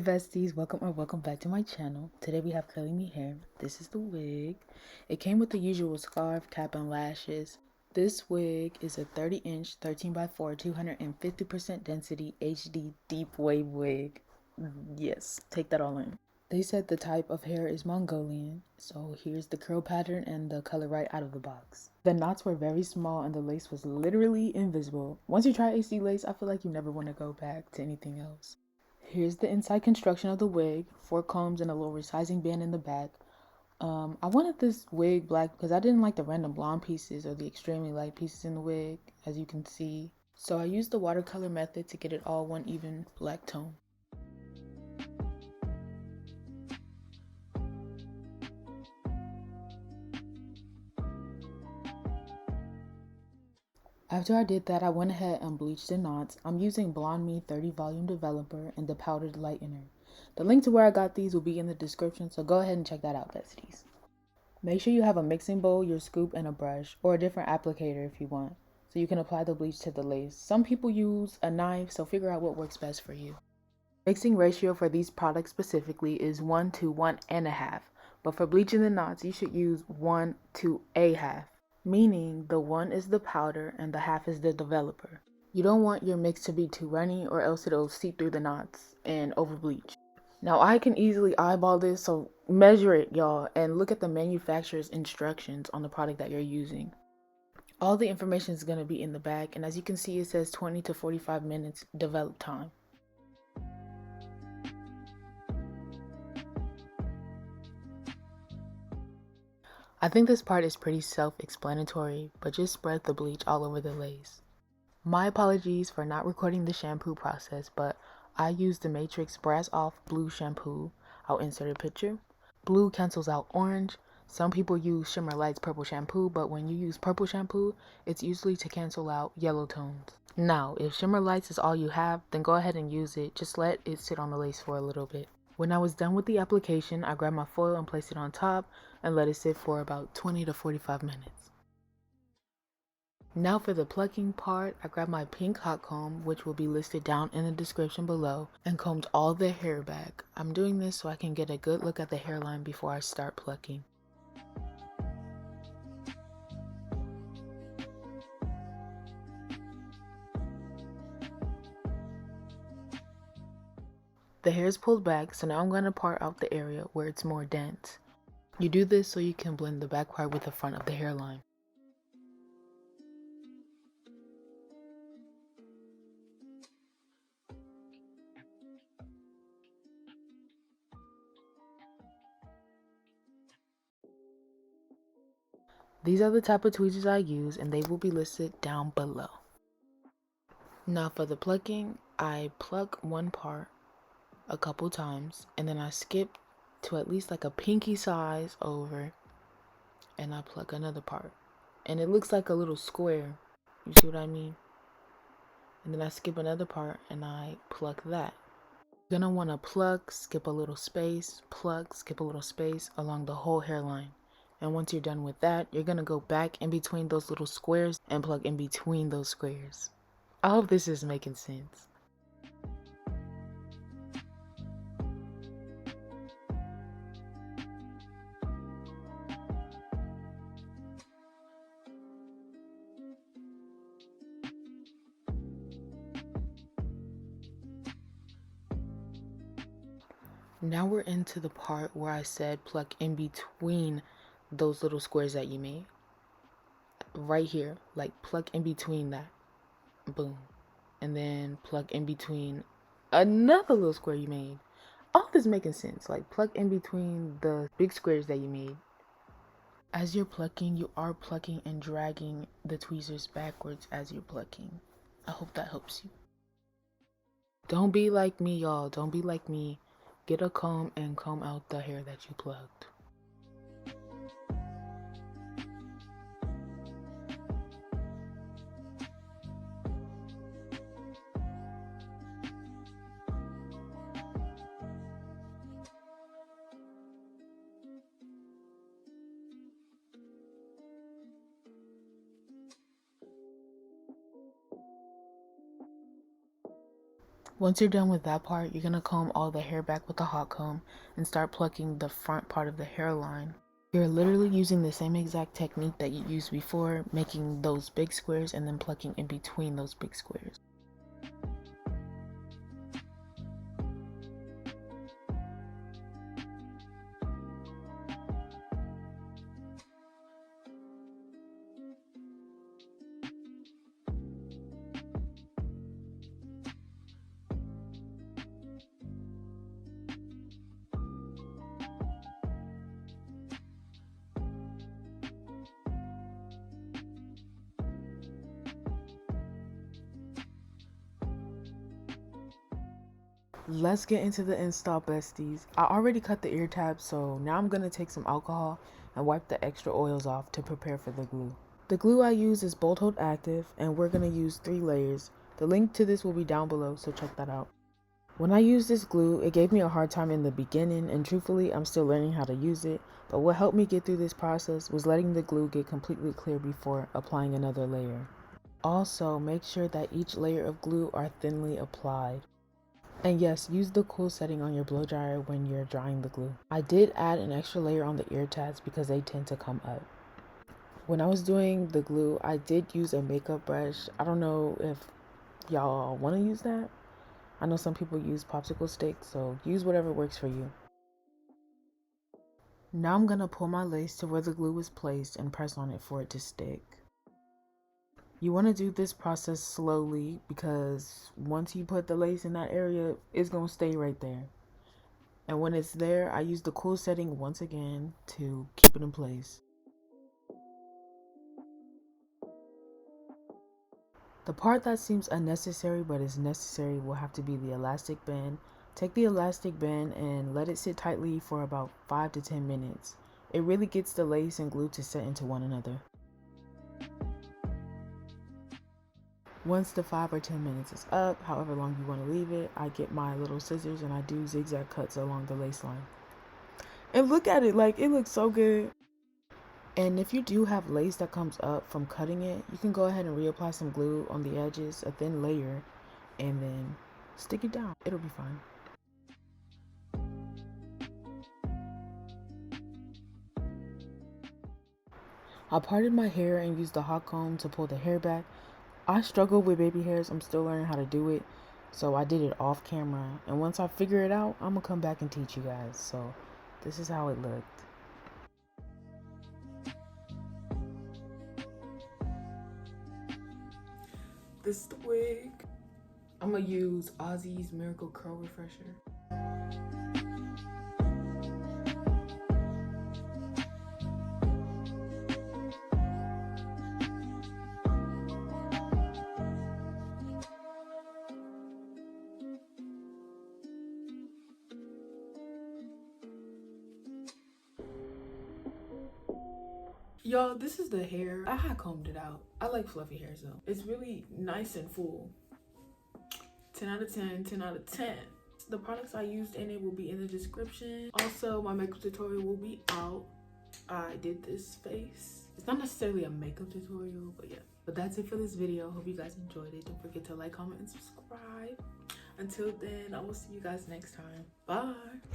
besties, welcome back to my channel. Today we have Curlymehair. This is the wig. It came with the usual scarf, cap, and lashes. This wig is a 30-inch, 13x4, 250% density HD deep wave wig. Yes, take that all in. They said the type of hair is Mongolian, so here's the curl pattern and the color right out of the box. The knots were very small and the lace was literally invisible. Once you try HD lace, I feel like you never want to go back to anything else. Here's the inside construction of the wig, 4 combs and a little resizing band in the back. I wanted this wig black because I didn't like the random blonde pieces or the extremely light pieces in the wig, as you can see. So I used the watercolor method to get it all one even black tone. After I did that, I went ahead and bleached the knots. I'm using Blonde Me 30 Volume Developer and the powdered lightener. The link to where I got these will be in the description, so go ahead and check that out, besties. Make sure you have a mixing bowl, your scoop, and a brush, or a different applicator if you want, so you can apply the bleach to the lace. Some people use a knife, so figure out what works best for you. Mixing ratio for these products specifically is 1 to 1.5, but for bleaching the knots, you should use 1 to a half. Meaning the 1 is the powder and the half is the developer. You don't want your mix to be too runny or else it'll seep through the knots and over bleach. Now I can easily eyeball this, so measure it, y'all, and look at the manufacturer's instructions on the product that you're using. All the information is going to be in the back, and as you can see, it says 20 to 45 minutes develop time. I think this part is pretty self-explanatory, but just spread the bleach all over the lace. My apologies for not recording the shampoo process, but I used the Matrix Brass Off Blue shampoo. I'll insert a picture. Blue cancels out orange. Some people use Shimmer Light's purple shampoo, but when you use purple shampoo, it's usually to cancel out yellow tones. Now, if Shimmer Lights is all you have, then go ahead and use it. Just let it sit on the lace for a little bit. When I was done with the application, I grabbed my foil and placed it on top and let it sit for about 20 to 45 minutes. Now for the plucking part, I grabbed my pink hot comb, which will be listed down in the description below, and combed all the hair back. I'm doing this so I can get a good look at the hairline before I start plucking. The hair is pulled back, so now I'm going to part out the area where it's more dense. You do this so you can blend the back part with the front of the hairline. These are the type of tweezers I use, and they will be listed down below. Now for the plucking, I pluck one part a couple times, and then I skip to at least like a pinky size over, and I pluck another part. And it looks like a little square, you see what I mean? And then I skip another part, and I pluck that. You're gonna wanna pluck, skip a little space, pluck, skip a little space along the whole hairline. And once you're done with that, you're gonna go back in between those little squares and plug in between those squares. I hope this is making sense. Now we're into the part where I said pluck in between those little squares that you made. Right here, like pluck in between that. Boom. And then pluck in between another little square you made. All this making sense. Like pluck in between the big squares that you made. As you're plucking, you are plucking and dragging the tweezers backwards as you're plucking. I hope that helps you. Don't be like me, y'all. Don't be like me. Get a comb and comb out the hair that you plucked. Once you're done with that part, you're gonna comb all the hair back with a hot comb and start plucking the front part of the hairline. You're literally using the same exact technique that you used before, making those big squares and then plucking in between those big squares. Let's get into the install, besties. I already cut the ear tabs, so now I'm gonna take some alcohol and wipe the extra oils off to prepare for the glue. The glue I use is Bolt Hold Active, and we're gonna use 3 layers. The link to this will be down below, so check that out. When I used this glue, it gave me a hard time in the beginning, and truthfully, I'm still learning how to use it. But what helped me get through this process was letting the glue get completely clear before applying another layer. Also, make sure that each layer of glue are thinly applied. And yes, use the cool setting on your blow dryer when you're drying the glue. I did add an extra layer on the ear tabs because they tend to come up. When I was doing the glue, I did use a makeup brush. I don't know if y'all want to use that. I know some people use popsicle sticks, so use whatever works for you. Now I'm gonna pull my lace to where the glue was placed and press on it for it to stick. You want to do this process slowly because once you put the lace in that area, it's gonna stay right there. And when it's there, I use the cool setting once again to keep it in place. The part that seems unnecessary but is necessary will have to be the elastic band. Take the elastic band and let it sit tightly for about 5 to 10 minutes. It really gets the lace and glue to set into one another. Once the 5 or 10 minutes is up, however long you want to leave it, I get my little scissors and I do zigzag cuts along the lace line. And look at it, like it looks so good. And if you do have lace that comes up from cutting it, you can go ahead and reapply some glue on the edges, a thin layer, and then stick it down. It'll be fine. I parted my hair and used the hot comb to pull the hair back. I struggle with baby hairs. I'm still learning how to do it. So I did it off camera. And once I figure it out, I'm gonna come back and teach you guys. So this is how it looked. This is the wig. I'm gonna use Ozzy's Miracle Curl Refresher. Y'all, this is the hair. I had combed it out. I like fluffy hair, so it's really nice and full. 10 out of 10, 10 out of 10. The products I used in it will be in the description. Also, my makeup tutorial will be out. I did this face. It's not necessarily a makeup tutorial, but yeah. But that's it for this video. Hope you guys enjoyed it. Don't forget to like, comment, and subscribe. Until then, I will see you guys next time. Bye.